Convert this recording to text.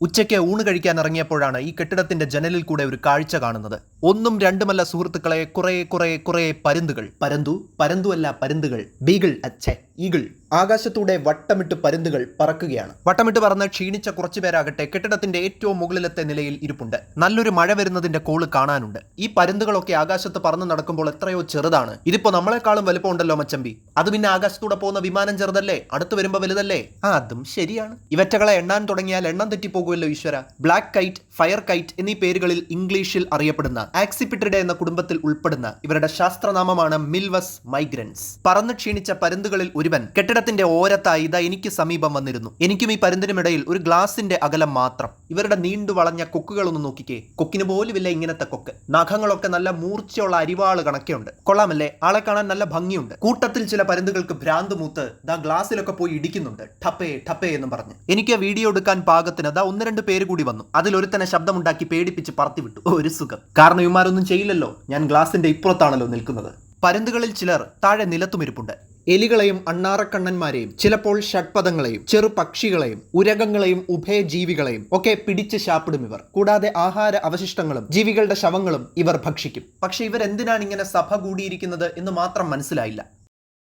ഉച്ചയ്ക്ക് ഊണ് കഴിക്കാൻ ഇറങ്ങിയപ്പോഴാണ് ഈ കെട്ടിടത്തിന്റെ ജനലിൽ കൂടെ ഒരു കാഴ്ച കാണുന്നത്. ഒന്നും രണ്ടുമല്ല സുഹൃത്തുക്കളെ, കുറെ പരുന്തുകൾ. പരന്തുമല്ല പരുന്തുകൾ. Beagle, അച്ഛേ eagle. ആകാശത്തൂടെ വട്ടമിട്ട് പരുന്തുകൾ പറക്കുകയാണ്. വട്ടമിട്ട് പറന്ന് ക്ഷീണിച്ച കുറച്ചുപേരാകട്ടെ കെട്ടിടത്തിന്റെ ഏറ്റവും മുകളിലത്തെ നിലയിൽ ഇരിപ്പുണ്ട്. നല്ലൊരു മഴ വരുന്നതിന്റെ കോള് കാണാനുണ്ട്. ഈ പരുന്തുകളൊക്കെ ആകാശത്ത് പറന്ന് നടക്കുമ്പോൾ എത്രയോ ചെറുതാണ്. ഇതിപ്പോ നമ്മളെക്കാളും വലുപ്പമുണ്ടല്ലോ മച്ചമ്പി. അത് പിന്നെ ആകാശത്തൂടെ പോകുന്ന വിമാനം ചെറുതല്ലേ, അടുത്ത് വരുമ്പോ വലുതല്ലേ? അതും ശരിയാണ്. ഇവറ്റകളെ എണ്ണാൻ തുടങ്ങിയാൽ എണ്ണം തെറ്റിപ്പോകുമല്ലോ ഈശ്വര. ബ്ലാക്ക് കൈറ്റ്, ഫയർ കൈറ്റ് എന്നീ പേരുകളിൽ ഇംഗ്ലീഷിൽ അറിയപ്പെടുന്ന ആക്സിപിട്രിഡെ എന്ന കുടുംബത്തിൽ ഉൾപ്പെടുന്ന ഇവരുടെ ശാസ്ത്രനാമമാണ് മിൽവസ് മൈഗ്രൻസ്. പറന്ന് ക്ഷീണിച്ച പരുന്തുകളിൽ ഒരുവൻ കെട്ടിടത്തിന്റെ ഓരത്തായി ഇതാ എനിക്ക് സമീപം വന്നിരുന്നു. എനിക്കും ഈ പരുന്തിനുമിടയിൽ ഒരു ഗ്ലാസിന്റെ അകലം മാത്രം. ഇവരുടെ നീണ്ടു വളഞ്ഞ കൊക്കുകളൊന്ന് നോക്കിക്കേ. കൊക്കിന് പോലുമില്ല ഇങ്ങനത്തെ കൊക്ക്. നഖങ്ങളൊക്കെ നല്ല മൂർച്ചയുള്ള അരിവാള് കണക്കെയുണ്ട്. കൊള്ളാമല്ലേ? ആളെ കാണാൻ നല്ല ഭംഗിയുണ്ട്. കൂട്ടത്തിൽ ചില പരുന്തുകൾക്ക് ഭ്രാന്ത് മൂത്ത് ദാ ഗ്ലാസ്സിലൊക്കെ പോയി ഇടിക്കുന്നുണ്ട്, ടപ്പേ ടപ്പേ എന്ന് പറഞ്ഞ്. എനിക്ക് വീഡിയോ എടുക്കാൻ പാകത്തിന് ദാ ഒന്ന് രണ്ട് പേര് കൂടി വന്നു. അതിലൊരുത്തനെ ശബ്ദമുണ്ടാക്കി പേടിപ്പിച്ച് പറത്തിവിട്ടു. ഒരു സുഖം. കാരണം ഇവന്മാരൊന്നും ചെയ്യില്ലല്ലോ, ഞാൻ ഗ്ലാസിന്റെ ഇപ്പുറത്താണല്ലോ നിൽക്കുന്നത്. പരുന്തുകളിൽ ചിലർ താഴെ നിലത്തുമിരിപ്പുണ്ട്. എലികളെയും അണ്ണാറക്കണ്ണന്മാരെയും ചിലപ്പോൾ ഷഡ്പദങ്ങളെയും ചെറു പക്ഷികളെയും ഉരകങ്ങളെയും ഉഭയജീവികളെയും ഒക്കെ പിടിച്ച് ശാപ്പിടും ഇവർ. കൂടാതെ ആഹാര അവശിഷ്ടങ്ങളും ജീവികളുടെ ശവങ്ങളും ഇവർ ഭക്ഷിക്കും. പക്ഷെ ഇവരെന്തിനാണ് ഇങ്ങനെ സഭ കൂടിയിരിക്കുന്നത് എന്ന് മാത്രം മനസ്സിലായില്ല.